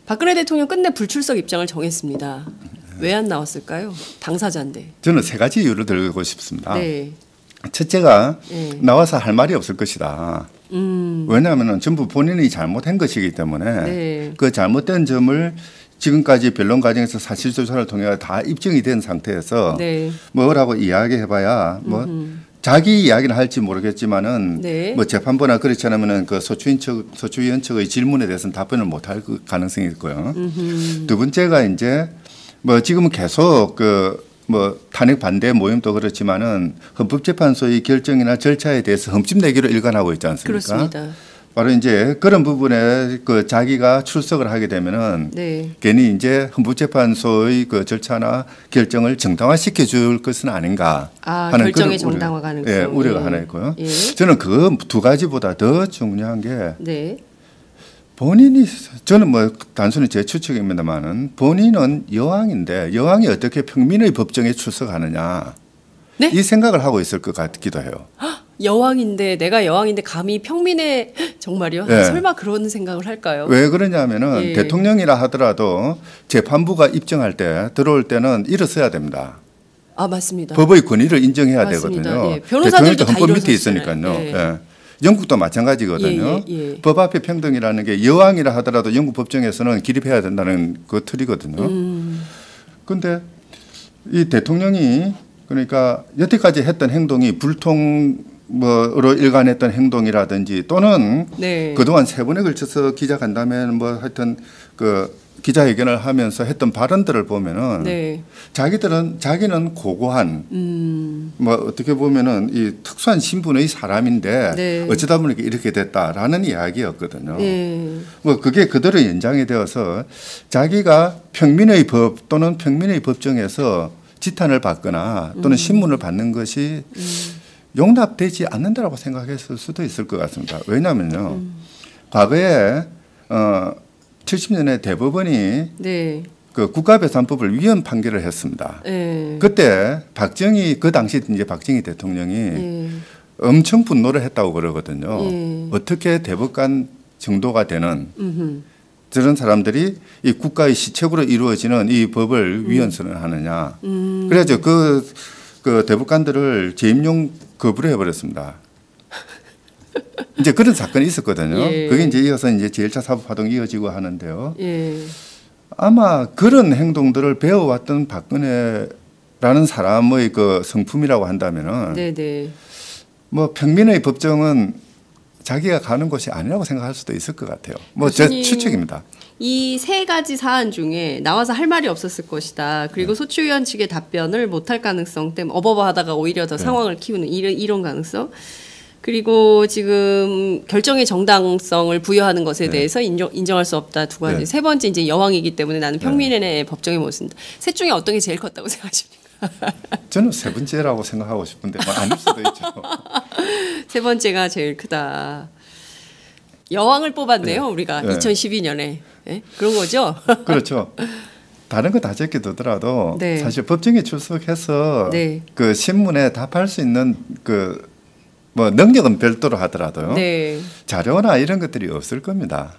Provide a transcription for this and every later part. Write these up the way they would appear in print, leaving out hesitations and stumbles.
박근혜 대통령 끝내 불출석 입장을 정했습니다. 왜 안 나왔을까요? 당사자인데. 저는 세 가지 이유를 들고 싶습니다. 네. 첫째가 네. 나와서 할 말이 없을 것이다. 왜냐하면 전부 본인이 잘못한 것이기 때문에 네. 그 잘못된 점을 지금까지 변론 과정에서 사실조사를 통해 다 입증이 된 상태에서 네. 뭐라고 이야기해봐야 뭐 자기 이야기는 할지 모르겠지만은 네. 뭐 재판부나 그렇지 않으면은 그 소추위원 측의 질문에 대해서는 답변을 못할 가능성이 있고요. 두 번째가 이제 뭐 지금은 계속 그 뭐 탄핵 반대 모임도 그렇지만은 헌법재판소의 결정이나 절차에 대해서 흠집 내기로 일관하고 있지 않습니까? 그렇습니다. 바로 이제 그런 부분에 그 자기가 출석을 하게 되면은 네. 괜히 이제 헌법재판소의 그 절차나 결정을 정당화시켜 줄 것은 아닌가 하는 결정의 그런 정당화 가능성. 예, 우려가 하나 있고요. 예. 저는 그 두 가지보다 더 중요한 게 네. 본인이 저는 뭐 단순히 제 추측입니다만은 본인은 여왕인데 여왕이 어떻게 평민의 법정에 출석하느냐 네? 이 생각을 하고 있을 것 같기도 해요. 여왕인데 내가 여왕인데 감히 평민의 정말요? 네. 설마 그런 생각을 할까요? 왜 그러냐면은 예. 대통령이라 하더라도 재판부가 입증할 때 들어올 때는 일어서야 됩니다. 아 맞습니다. 법의 권위를 인정해야 맞습니다. 되거든요. 예. 변호사들도 대통령도 다 헌법 밑에 일어섰잖아요. 있으니까요. 예. 예. 영국도 마찬가지거든요. 예. 법 앞에 평등이라는 게 여왕이라 하더라도 영국 법정에서는 기립해야 된다는 그 틀이거든요. 그런데 이 대통령이 그러니까 여태까지 했던 행동이 불통으로 일관했던 행동이라든지 또는 네. 그동안 세 번에 걸쳐서 기자간담회 뭐 하여튼 그 기자회견을 하면서 했던 발언들을 보면은 네. 자기는 고고한 뭐 어떻게 보면은 이 특수한 신분의 사람인데 네. 어쩌다 보니까 이렇게 됐다라는 이야기였거든요. 네. 뭐 그게 그대로 연장이 되어서 자기가 평민의 법 또는 평민의 법정에서 지탄을 받거나 또는 신문을 받는 것이 용납되지 않는다라고 생각했을 수도 있을 것 같습니다. 왜냐하면요, 과거에 70년에 대법원이 네. 그 국가배상법을 위헌 판결을 했습니다. 네. 그때 박정희 그 당시 이제 박정희 대통령이 네. 엄청 분노를 했다고 그러거든요. 네. 어떻게 대법관 정도가 되는 저런 사람들이 이 국가의 시책으로 이루어지는 이 법을 위헌 선언하느냐. 그래서 그 대법관들을 재임용 거부를 해버렸습니다. 이제 그런 사건이 있었거든요. 예. 그게 이제 이어서 이제 제1차 사법화동이 이어지고 하는데요. 예. 아마 그런 행동들을 배워왔던 박근혜라는 사람의 그 성품이라고 한다면은 네네. 뭐 평민의 법정은 자기가 가는 곳이 아니라고 생각할 수도 있을 것 같아요. 뭐 제 추측입니다. 이 세 가지 사안 중에 나와서 할 말이 없었을 것이다. 그리고 소추위원 측의 답변을 못할 가능성 때문에 어버버하다가 오히려 더 상황을 키우는 이런 가능성. 그리고 지금 결정의 정당성을 부여하는 것에 대해서 인정할 수 없다 두 가지. 세 번째 이제 여왕이기 때문에 나는 평민의 법정에 못 쓴다. 셋 중에 어떤 게 제일 컸다고 생각하십니까? 저는 세 번째라고 생각하고 싶은데 뭐 아닐 수도 있죠. 세 번째가 제일 크다. 여왕을 뽑았네요, 우리가 2012년에. 네? 그런 거죠? 그렇죠. 다른 거 다 제껴두더라도 네. 사실 법정에 출석해서 네. 그 신문에 답할 수 있는 그 뭐 능력은 별도로 하더라도요. 네. 자료나 이런 것들이 없을 겁니다.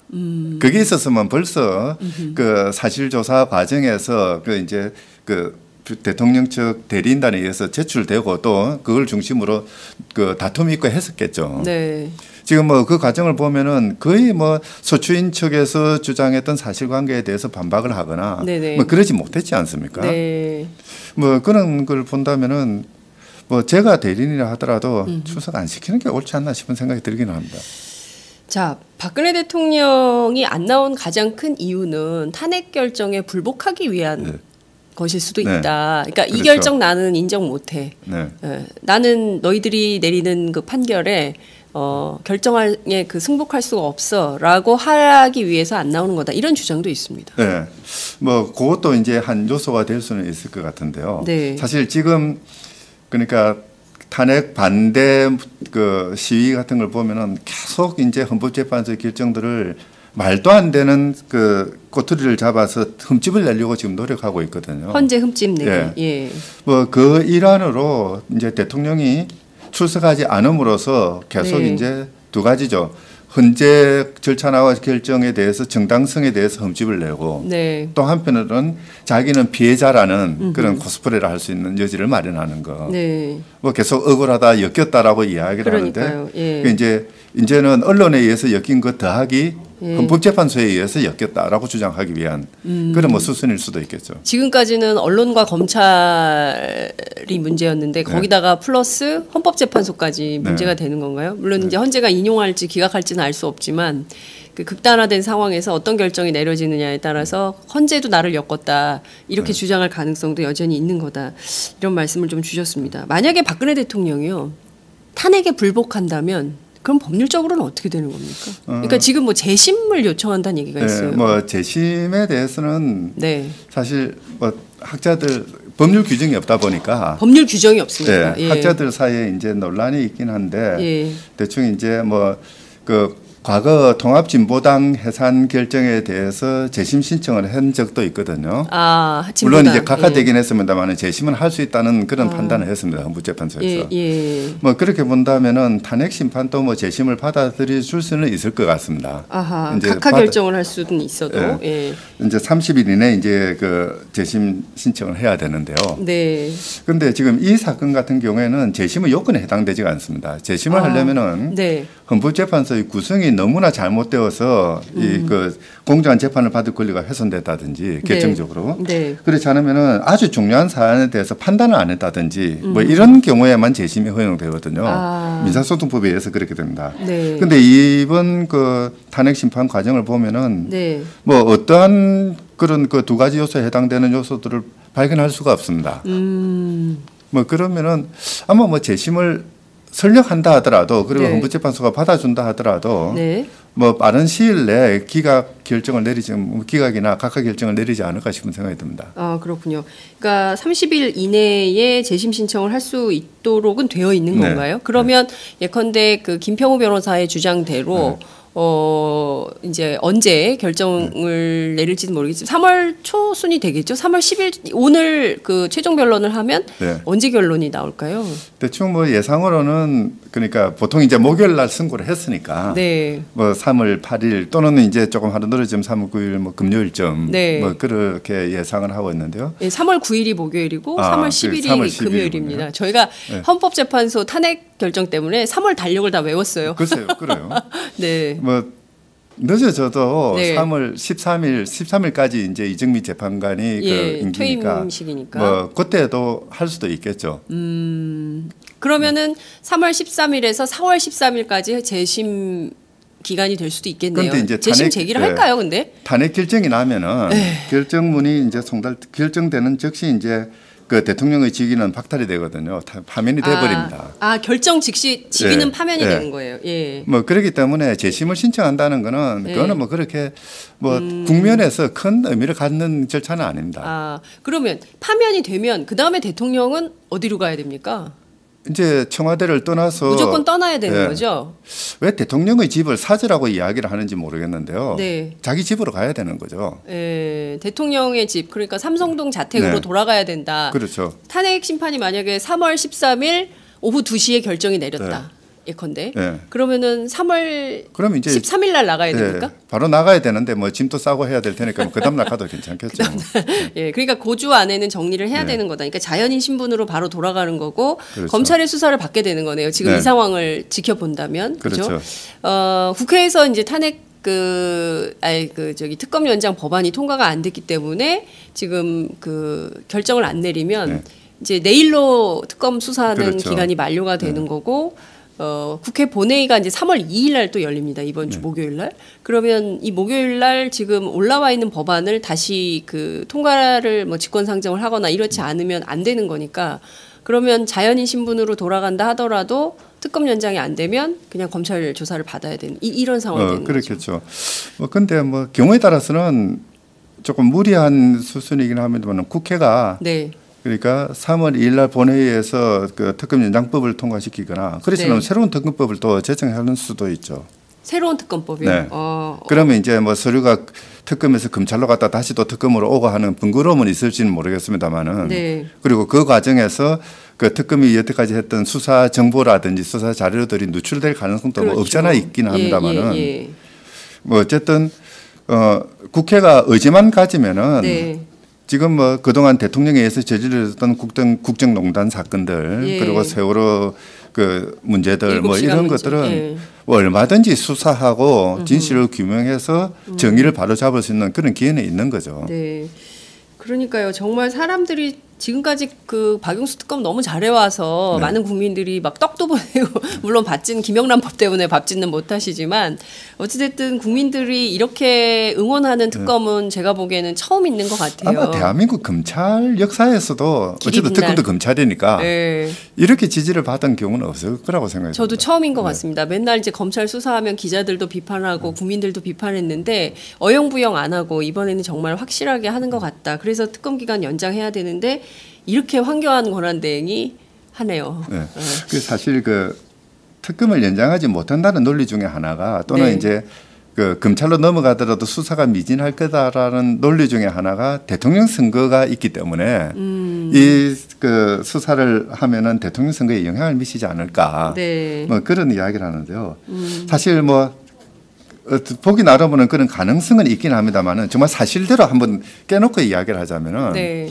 그게 있었으면 벌써 그 사실조사 과정에서 그 이제 그 대통령 측 대리인단에 의해서 제출되고 또 그걸 중심으로 그 다툼이 있고 했었겠죠. 네. 지금 뭐 그 과정을 보면은 거의 뭐 소추인 측에서 주장했던 사실관계에 대해서 반박을 하거나 네네. 뭐 그러지 못했지 않습니까? 네. 뭐 그런 걸 본다면은 뭐 제가 대리인이라 하더라도 출석 안 시키는 게 옳지 않나 싶은 생각이 들기는 합니다. 자, 박근혜 대통령이 안 나온 가장 큰 이유는 탄핵 결정에 불복하기 위한 것일 수도 있다. 그러니까 그렇죠. 이 결정 나는 인정 못해. 네. 나는 너희들이 내리는 그 판결에 결정에 그 승복할 수가 없어라고 하기 위해서 안 나오는 거다. 이런 주장도 있습니다. 네. 뭐 그것도 이제 한 요소가 될 수는 있을 것 같은데요. 네. 사실 지금 그러니까 탄핵 반대 그 시위 같은 걸 보면은 계속 이제 헌법재판소의 결정들을 말도 안 되는 그 꼬투리를 잡아서 흠집을 내려고 지금 노력하고 있거든요. 헌재 흠집 내기. 예. 뭐 그 일환으로 이제 대통령이 출석하지 않음으로써 계속 네. 이제 두 가지죠. 헌재 절차나 결정에 대해서 정당성에 대해서 흠집을 내고 네. 또 한편으로는 자기는 피해자라는 그런 코스프레를 할 수 있는 여지를 마련하는 거. 네. 뭐 계속 억울하다, 엮였다라고 이야기를 그러니까요. 하는데 예. 이제는 언론에 의해서 엮인 것 더하기 예. 헌법재판소에 의해서 엮였다라고 주장하기 위한 그런 뭐 수순일 수도 있겠죠. 지금까지는 언론과 검찰이 문제였는데 거기다가 플러스 헌법재판소까지 문제가 되는 건가요? 물론 이제 헌재가 인용할지 기각할지는 알 수 없지만 그 극단화된 상황에서 어떤 결정이 내려지느냐에 따라서 헌재도 나를 엮었다 이렇게 주장할 가능성도 여전히 있는 거다 이런 말씀을 좀 주셨습니다. 만약에 박근혜 대통령이요 탄핵에 불복한다면 그럼 법률적으로는 어떻게 되는 겁니까? 그러니까 지금 뭐 재심을 요청한다는 얘기가 있어요. 네, 뭐 재심에 대해서는 네. 사실 뭐 학자들 법률 규정이 없다 보니까 법률 규정이 없습니다. 네, 예. 학자들 사이에 이제 논란이 있긴 한데 예. 대충 이제 뭐 그 과거 통합진보당 해산 결정에 대해서 재심 신청을 한 적도 있거든요. 아, 물론 이제 진보당. 각하되긴 했습니다만 재심은 할 수 있다는 그런 판단을 했습니다. 헌법재판소에서. 예, 예. 뭐 그렇게 본다면은 탄핵 심판도 뭐 재심을 받아들일 수는 있을 것 같습니다. 아하, 이제 각하 결정을 할 수는 있어도. 예. 이제 30일 이내 이제 그 재심 신청을 해야 되는데요. 네. 그런데 지금 이 사건 같은 경우에는 재심의 요건에 해당되지가 않습니다. 재심을 하려면은 네. 헌법재판소의 구성이 너무나 잘못되어서 이 그 공정한 재판을 받을 권리가 훼손됐다든지 결정적으로 네. 그렇지 않으면은 아주 중요한 사안에 대해서 판단을 안 했다든지 뭐 이런 경우에만 재심이 허용되거든요. 민사소송법에 의해서 그렇게 됩니다. 네. 그런데 이번 그 탄핵 심판 과정을 보면은 네. 뭐 어떠한 그런 그 두 가지 요소에 해당되는 요소들을 발견할 수가 없습니다. 뭐 그러면은 아마 뭐 재심을 설령한다 하더라도 그리고 네. 헌법재판소가 받아준다 하더라도 네. 뭐 빠른 시일 내에 기각 결정을 내리지 기각이나 각하 결정을 내리지 않을까 싶은 생각이 듭니다. 아, 그렇군요. 그러니까 30일 이내에 재심 신청을 할 수 있도록은 되어 있는 네. 건가요? 그러면 예컨대 그 김평우 변호사의 주장대로 이제 언제 결정을 내릴지는 모르겠지만 3월 초순이 되겠죠. 3월 10일 오늘 그 최종 변론을 하면 네. 언제 결론이 나올까요? 대충 뭐 예상으로는 그러니까 보통 이제 목요일 날 선고를 했으니까 네. 뭐 3월 8일 또는 이제 조금 하루 늦어지면 3월 9일 뭐 금요일쯤 네. 뭐 그렇게 예상을 하고 있는데요. 네, 3월 9일이 목요일이고 3월 10일이 3월 10일 금요일입니다. 이군요. 저희가 네. 헌법재판소 탄핵 결정 때문에 3월 달력을 다 외웠어요. 글쎄요, 그래요. 네. 뭐 늦어져도 네. 3월 13일까지 이제 이정미 재판관이 예, 그 임기니까 퇴임식이니까. 뭐 그때도 할 수도 있겠죠. 그러면은 3월 13일에서 4월 13일까지 재심 기간이 될 수도 있겠네요. 그런데 이제 재심 탄핵, 제기를 네. 할까요, 근데? 탄핵 결정이 나면은 네. 결정문이 이제 결정되는 즉시 이제 그 대통령의 직위는 박탈이 되거든요. 파면이 돼버립니다. 결정 즉시 직위는 네. 파면이 네. 되는 거예요. 예. 뭐 그렇기 때문에 재심을 신청한다는 거는 네. 그거는 뭐 그렇게 뭐 국면에서 큰 의미를 갖는 절차는 아닙니다. 그러면 파면이 되면 그 다음에 대통령은 어디로 가야 됩니까? 이제 청와대를 떠나서 무조건 떠나야 되는 네. 거죠. 왜 대통령의 집을 사저라고 이야기를 하는지 모르겠는데요. 네. 자기 집으로 가야 되는 거죠. 예, 대통령의 집, 그러니까 삼성동 자택으로 네. 돌아가야 된다. 그렇죠. 탄핵 심판이 만약에 3월 13일 오후 2시에 결정이 내렸다. 예컨대. 네. 그러면은 3월 그럼 이제 13일 날 나가야 예, 됩니까? 바로 나가야 되는데 뭐 짐도 싸고 해야 될 테니까 그 다음 날 가도 괜찮겠죠. 예, 그러니까 고주 안에는 정리를 해야 네. 되는 거다. 그러니까 자연인 신분으로 바로 돌아가는 거고 그렇죠. 검찰의 수사를 받게 되는 거네요. 지금 네. 이 상황을 지켜본다면 그렇죠. 그렇죠. 국회에서 이제 탄핵 특검 연장 법안이 통과가 안 됐기 때문에 지금 그 결정을 안 내리면 네. 이제 내일로 특검 수사하는 그렇죠. 기간이 만료가 되는 거고. 국회 본회의가 이제 3월 2일 날 또 열립니다. 이번 주 목요일 날. 그러면 이 목요일 날 지금 올라와 있는 법안을 다시 그 통과를 뭐 직권 상정을 하거나 이렇지 않으면 안 되는 거니까 그러면 자연인 신분으로 돌아간다 하더라도 특검 연장이 안 되면 그냥 검찰 조사를 받아야 되는 이런 상황이 되는 거죠. 그렇겠죠. 뭐 근데 뭐 경우에 따라서는 조금 무리한 수순이긴 합니다만 국회가 네. 그러니까 3월 2일 날 본회의에서 그 특검 연장법을 통과시키거나 그렇지 않으면 네. 새로운 특검법을 또 제정하는 수도 있죠. 새로운 특검법이요? 네. 그러면 이제 뭐 서류가 특검에서 검찰로 갔다 다시 또 특검으로 오고 하는 번거로움은 있을지는 모르겠습니다만은 네. 그리고 그 과정에서 그 특검이 여태까지 했던 수사 정보라든지 수사 자료들이 누출될 가능성도 그렇죠. 뭐 없잖아 있긴 합니다만은 예. 뭐 어쨌든 국회가 의지만 가지면은 네. 지금 뭐 그동안 대통령에 의해서 저질렀던 국정농단 사건들 예. 그리고 세월호 그 문제들 뭐 7시간 이런 문제. 것들은 예. 뭐 얼마든지 수사하고 진실을 규명해서 정의를 바로잡을 수 있는 그런 기회는 있는 거죠. 네. 그러니까요. 정말 사람들이 지금까지 그 박용수 특검 너무 잘해와서 네. 많은 국민들이 막 떡도 보내고 물론 김영란 법 때문에 밥 짓는 못하시지만 어찌됐든 국민들이 이렇게 응원하는 특검은 제가 보기에는 처음 있는 것 같아요. 아마 대한민국 검찰 역사에서도 길이 어쨌든 빛날. 특검도 검찰이니까 네. 이렇게 지지를 받은 경우는 없을 거라고 생각합니다. 저도 처음인 것 같습니다. 맨날 이제 검찰 수사하면 기자들도 비판하고 국민들도 비판했는데 어영부영 안 하고 이번에는 정말 확실하게 하는 것 같다. 그래서 특검 기간 연장해야 되는데 이렇게 황교안 권한대행이 하네요. 네. 그 사실 그 특검을 연장하지 못한다는 논리 중에 하나가 또는 네. 이제 그 검찰로 넘어가더라도 수사가 미진할 거다라는 논리 중에 하나가 대통령 선거가 있기 때문에 이 그 수사를 하면은 대통령 선거에 영향을 미치지 않을까 네. 뭐 그런 이야기를 하는데요. 사실 뭐 보기 나름으로는 그런 가능성은 있긴 합니다만은 정말 사실대로 한번 깨놓고 이야기를 하자면은 네.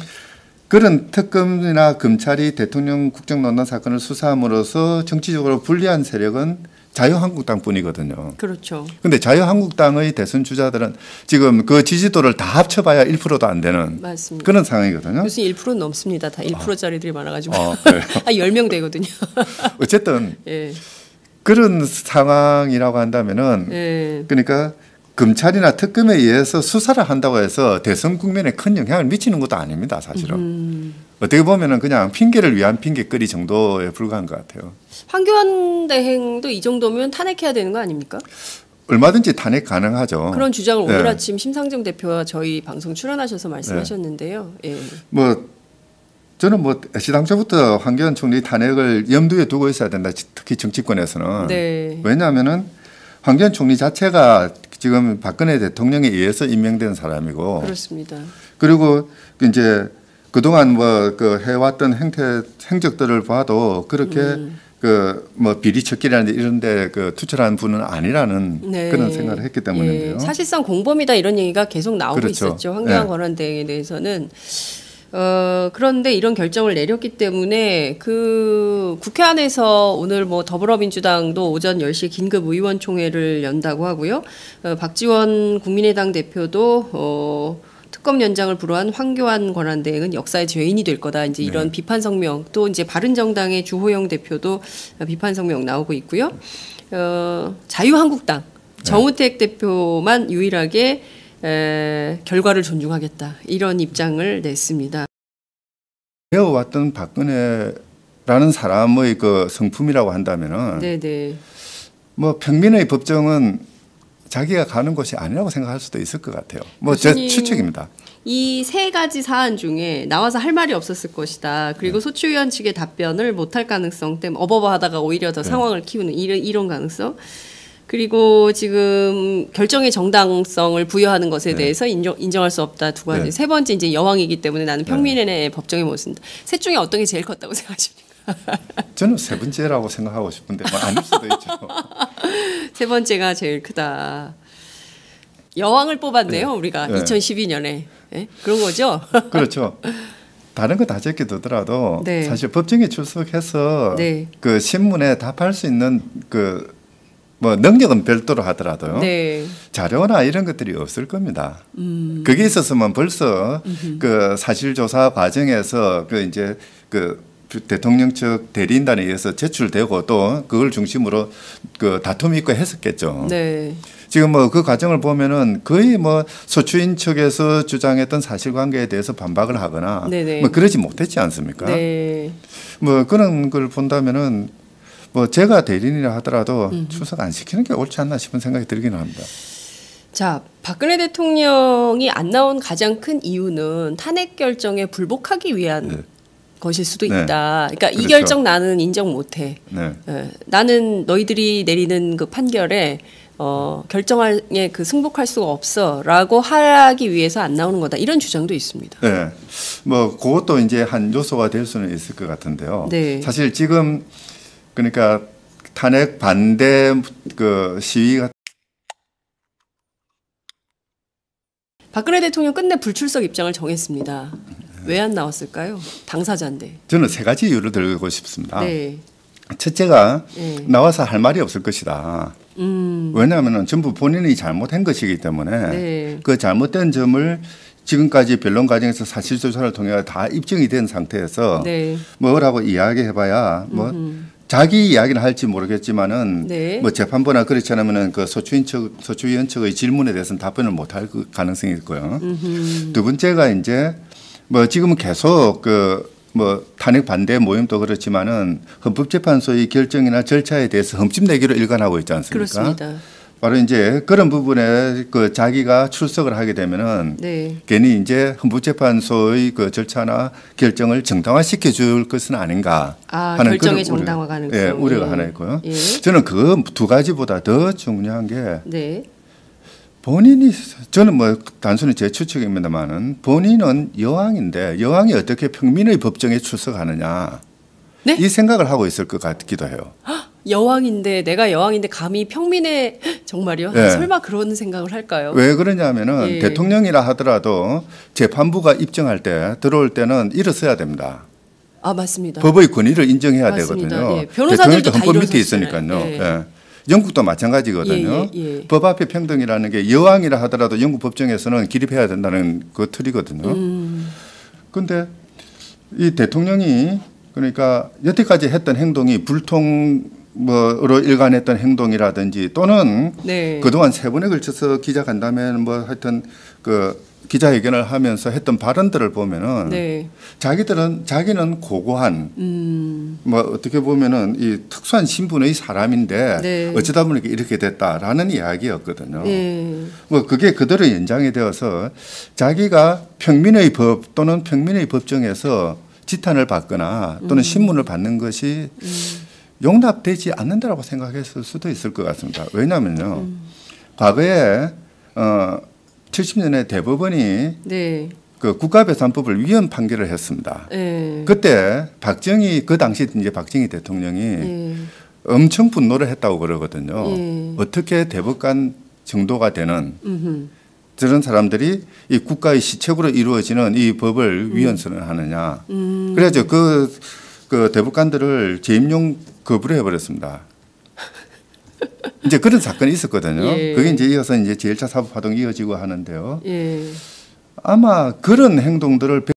그런 특검이나 검찰이 대통령 국정농단 사건을 수사함으로써 정치적으로 불리한 세력은 자유한국당뿐이거든요. 그렇죠. 그런데 자유한국당의 대선 주자들은 지금 그 지지도를 다 합쳐봐야 1%도 안 되는 맞습니다. 그런 상황이거든요. 무슨 1%는 넘습니다. 다 1%짜리들이 많아가지고. 그래요? 한 10명 되거든요. 어쨌든 예. 그런 상황이라고 한다면은 예. 그러니까 검찰이나 특검에 의해서 수사를 한다고 해서 대선 국면에 큰 영향을 미치는 것도 아닙니다, 사실은. 어떻게 보면은 그냥 핑계를 위한 핑계거리 정도에 불과한 것 같아요. 황교안 대행도 이 정도면 탄핵해야 되는 거 아닙니까? 얼마든지 탄핵 가능하죠. 그런 주장을 오늘 네. 아침 심상정 대표와 저희 방송 출연하셔서 말씀하셨는데요. 예. 뭐 저는 뭐 시당초부터 황교안 총리 탄핵을 염두에 두고 있어야 된다. 특히 정치권에서는. 네. 왜냐하면은 황교안 총리 자체가 지금 박근혜 대통령에 의해서 임명된 사람이고 그렇습니다. 그리고 이제 그동안 뭐 그 해왔던 행적들을 봐도 그렇게 그 뭐 비리 척결이라든지 이런데 그 투철한 분은 아니라는 네. 그런 생각을 했기 때문인데요. 예. 사실상 공범이다 이런 얘기가 계속 나오고 그렇죠. 있었죠. 황교안 네. 권한대행에 대해서는. 그런데 이런 결정을 내렸기 때문에 그 국회 안에서 오늘 뭐 더불어민주당도 오전 10시에 긴급 의원총회를 연다고 하고요. 박지원 국민의당 대표도 특검 연장을 불허한 황교안 권한대행은 역사의 죄인이 될 거다. 이제 이런 비판 성명 또 이제 바른정당의 주호영 대표도 비판 성명 나오고 있고요. 자유한국당 정우택 대표만 유일하게 결과를 존중하겠다 이런 입장을 냈습니다. 배워왔던 박근혜라는 사람의 그 성품이라고 한다면은 네네. 뭐 평민의 법정은 자기가 가는 곳이 아니라고 생각할 수도 있을 것 같아요. 뭐 제 교수님, 추측입니다. 이 세 가지 사안 중에 나와서 할 말이 없었을 것이다. 그리고 소추위원 측의 답변을 못할 가능성 때문에 어버버하다가 오히려 더 상황을 키우는 이런 가능성. 그리고 지금 결정의 정당성을 부여하는 것에 대해서 인정할 수 없다 두 가지. 세 번째 이제 여왕이기 때문에 나는 평민의 법정에 못 쓴다. 셋 중에 어떤 게 제일 컸다고 생각하십니까? 저는 세 번째라고 생각하고 싶은데 뭐 아닐 수도 있죠. 세 번째가 제일 크다. 여왕을 뽑았네요, 우리가 2012년에. 네? 그런 거죠? 그렇죠. 다른 거 다 제껴두더라도 네. 사실 법정에 출석해서 네. 그 신문에 답할 수 있는 그 뭐 능력은 별도로 하더라도요. 네. 자료나 이런 것들이 없을 겁니다. 그게 있었으면 벌써 그 사실 조사 과정에서 그 이제 그 대통령 측 대리인단에 의해서 제출되고 또 그걸 중심으로 그 다툼이 있고 했었겠죠. 네. 지금 뭐 그 과정을 보면은 거의 뭐 소추인 측에서 주장했던 사실관계에 대해서 반박을 하거나 네네. 뭐 그러지 못했지 않습니까? 네. 뭐 그런 걸 본다면은 뭐 제가 대리인이라 하더라도 출석 안 시키는 게 옳지 않나 싶은 생각이 들기는 합니다. 자, 박근혜 대통령이 안 나온 가장 큰 이유는 탄핵 결정에 불복하기 위한 것일 수도 네. 있다. 그러니까 이 그렇죠. 결정 나는 인정 못해. 네. 나는 너희들이 내리는 그 판결에 결정에 그 승복할 수가 없어라고 하기 위해서 안 나오는 거다 이런 주장도 있습니다. 네, 뭐 그것도 이제 한 요소가 될 수는 있을 것 같은데요. 네. 사실 지금 그러니까 탄핵 반대 그 시위가 박근혜 대통령 끝내 불출석 입장을 정했습니다. 왜 안 나왔을까요? 당사자인데. 저는 세 가지 이유를 들고 싶습니다. 네. 첫째가 네. 나와서 할 말이 없을 것이다. 왜냐하면 전부 본인이 잘못한 것이기 때문에 네. 그 잘못된 점을 지금까지 변론 과정에서 사실 조사를 통해 다 입증이 된 상태에서 네. 뭐라고 이야기해봐야 뭐 자기 이야기는 할지 모르겠지만은 네. 뭐 재판부나 그렇지 않으면은 그 소추위원 측의 질문에 대해서는 답변을 못할 가능성이 있고요. 두 번째가 이제 뭐 지금은 계속 그 뭐 탄핵 반대 모임도 그렇지만은 헌법재판소의 결정이나 절차에 대해서 흠집내기로 일관하고 있지 않습니까? 그렇습니다. 바로 이제 그런 부분에 그 자기가 출석을 하게 되면은 네. 괜히 이제 헌법재판소의 그 절차나 결정을 정당화시켜 줄 것은 아닌가 하는 결정의 그런 정당화 가능성. 예, 우려가 하나 있고요. 예. 저는 그 두 가지보다 더 중요한 게 네. 본인이 저는 뭐 단순히 제 추측입니다만은 본인은 여왕인데 여왕이 어떻게 평민의 법정에 출석하느냐 네? 이 생각을 하고 있을 것 같기도 해요. 여왕인데 내가 여왕인데 감히 평민의 정말요? 네. 설마 그런 생각을 할까요? 왜 그러냐면은 예. 대통령이라 하더라도 재판부가 입증할 때 들어올 때는 일어서야 됩니다. 아 맞습니다. 법의 권위를 인정해야 맞습니다. 되거든요. 예. 변호사들도 대통령도 다 헌법 밑에 일어섰잖아요. 있으니까요. 예. 예. 영국도 마찬가지거든요. 예, 예, 예. 법 앞에 평등이라는 게 여왕이라 하더라도 영국 법정에서는 기립해야 된다는 그 틀이거든요. 그런데 이 대통령이 그러니까 여태까지 했던 행동이 불통으로 일관했던 행동이라든지 또는 네. 그동안 세 번에 걸쳐서 기자간담회 뭐 하여튼 그 기자회견을 하면서 했던 발언들을 보면은 네. 자기는 고고한 뭐 어떻게 보면은 이 특수한 신분의 사람인데 네. 어쩌다 보니까 이렇게 됐다라는 이야기였거든요. 예. 뭐 그게 그대로 연장이 되어서 자기가 평민의 법 또는 평민의 법정에서 지탄을 받거나 또는 신문을 받는 것이 용납되지 않는다라고 생각했을 수도 있을 것 같습니다. 왜냐하면요, 과거에 70년에 대법원이 네. 그 국가배상법을 위헌 판결을 했습니다. 예. 그때 박정희 그 당시 이제 박정희 대통령이 예. 엄청 분노를 했다고 그러거든요. 예. 어떻게 대법관 정도가 되는 저런 사람들이 이 국가의 시책으로 이루어지는 이 법을 위헌 선언하느냐. 그래서 그 대법관들을 재임용 거부를 해버렸습니다. 이제 그런 사건이 있었거든요. 예. 그게 이제 이어서 이제 제1차 사법화동이 이어지고 하는데요. 예. 아마 그런 행동들을